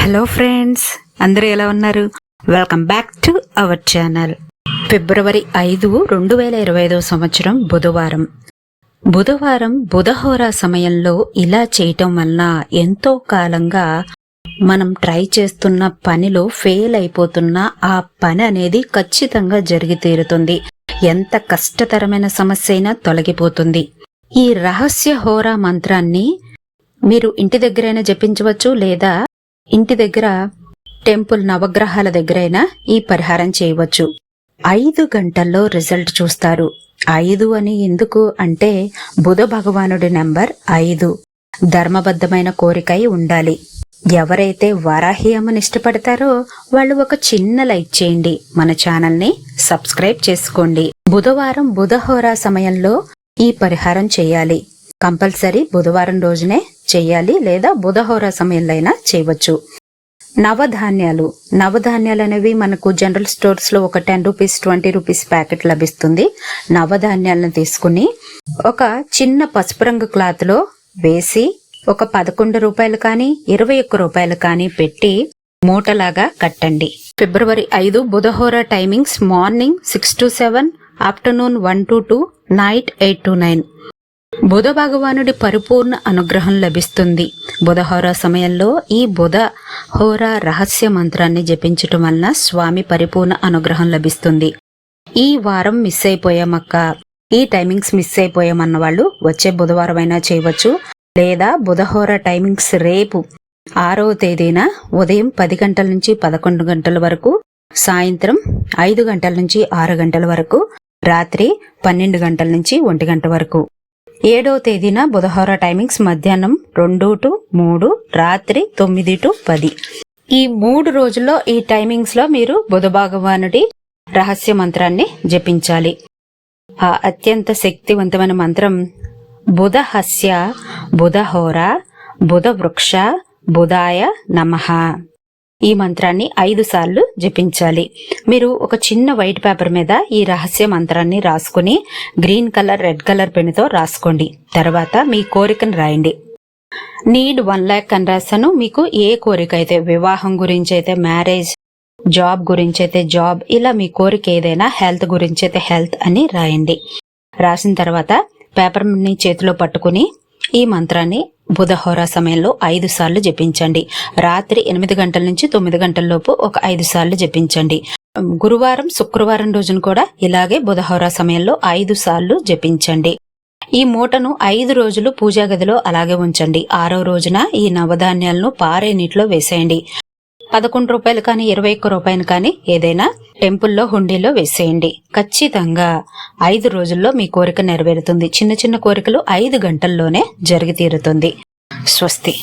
Hello friends, అందరూ ఎలా ఉన్నారు? Welcome back to our channel. ఫిబ్రవరి 5, 2025 సంవత్సరం బుధవారం బుధహోరా సమయంలో ఇలా చేయటం వలన ఎంతో కాలంగా మనం ట్రై చేస్తున్న పనిలో ఫెయిల్ అయిపోతున్న ఆ పని అనేది ఖచ్చితంగా జరిగి తీరుతుంది. ఎంత కష్టతరమైన సమస్య అయినా తొలగిపోతుంది. ఈ రహస్య హోరా మంత్రాన్ని మీరు ఇంటి దగ్గరైనా జపించవచ్చు, లేదా ఇంటి దగ్గర టెంపుల్ నవగ్రహాల దగ్గరైనా ఈ పరిహారం చేయవచ్చు. 5 గంటల్లో రిజల్ట్ చూస్తారు. 5 అని ఎందుకు అంటే బుధ భగవానుడి నెంబర్ 5. ధర్మబద్ధమైన కోరికై ఉండాలి. ఎవరైతే వరాహి అమ్మని ఇష్టపడతారో వాళ్ళు ఒక చిన్న లైక్ చేయండి, మన ఛానల్ని సబ్స్క్రైబ్ చేసుకోండి. బుధవారం బుధహోరా సమయంలో ఈ పరిహారం చేయాలి. కంపల్సరీ బుధవారం రోజునే చెయ్యాలి, లేదా బుధహోరా సమయంలో అయినా చేయవచ్చు. నవధాన్యాలు అనేవి మనకు జనరల్ స్టోర్స్ లో ఒక 10 రూపీస్ 20 రూపీస్ ప్యాకెట్ లభిస్తుంది. నవధాన్యాలను తీసుకుని ఒక చిన్న పసుపు రంగు క్లాత్ లో వేసి ఒక 11 రూపాయలు కానీ 21 రూపాయలు కానీ పెట్టి మూటలాగా కట్టండి. ఫిబ్రవరి 5 బుధహోరా timings morning 6 to 7, afternoon 1 to 2, night 8 to 9. బుధ భగవానుడి పరిపూర్ణ అనుగ్రహం లభిస్తుంది. బుధహోరా సమయంలో ఈ బుధహోరా రహస్య మంత్రాన్ని జపించటం వలన స్వామి పరిపూర్ణ అనుగ్రహం లభిస్తుంది. ఈ వారం మిస్ అయిపోయామక్క, ఈ టైమింగ్స్ మిస్ అయిపోయామన్న వాళ్ళు వచ్చే బుధవారం అయినా చేయవచ్చు, లేదా బుధహోరా టైమింగ్స్ రేపు 6వ తేదీన ఉదయం 10 గంటల నుంచి 11 గంటల వరకు, సాయంత్రం 5 గంటల నుంచి 6 గంటల వరకు, రాత్రి 12 గంటల నుంచి 1 గంట వరకు. 7వ తేదీన బుధహోరా టైమింగ్స్ మధ్యాహ్నం 2 to 3, రాత్రి 9 to 10. ఈ 3 రోజుల్లో ఈ టైమింగ్స్ లో మీరు బుధ భగవానుడి రహస్య మంత్రాన్ని జపించాలి. ఆ అత్యంత శక్తివంతమైన మంత్రం బుధహస్య బుధహోరా బుధ వృక్ష బుధాయ నమః. ఈ మంత్రాన్ని 5 సార్లు జపించాలి. మీరు ఒక చిన్న వైట్ పేపర్ మీద ఈ రహస్య మంత్రాన్ని రాసుకుని గ్రీన్ కలర్, రెడ్ కలర్ పెన్నుతో రాసుకోండి. తర్వాత మీ కోరికను రాయండి. నీడ్ 1 lakh అని రాశాను. మీకు ఏ కోరిక అయితే, వివాహం గురించి అయితే మ్యారేజ్, జాబ్ గురించి అయితే జాబ్, ఇలా మీ కోరిక ఏదైనా, హెల్త్ గురించి అయితే హెల్త్ అని రాయండి. రాసిన తర్వాత పేపర్ ని చేతిలో పట్టుకుని ఈ మంత్రాన్ని బుధహోరా సమయంలో 5 సార్లు జపించండి. రాత్రి 8 గంటల నుంచి 9 గంటల లోపు ఒక 5 సార్లు జపించండి. గురువారం, శుక్రవారం రోజున కూడా ఇలాగే బుధహోరా సమయంలో 5 సార్లు జపించండి. ఈ మూటను 5 రోజులు పూజా గదిలో అలాగే ఉంచండి. 6వ రోజున ఈ నవధాన్యాలను పారే నీటిలో వేసేయండి. 11 రూపాయలు కానీ 21 రూపాయలు కానీ ఏదైనా టెంపుల్లో హుండీలో వేసేయండి. ఖచ్చితంగా 5 రోజుల్లో మీ కోరిక నెరవేరుతుంది. చిన్న చిన్న కోరికలు 5 గంటల్లోనే జరిగి తీరుతుంది. స్వస్తి.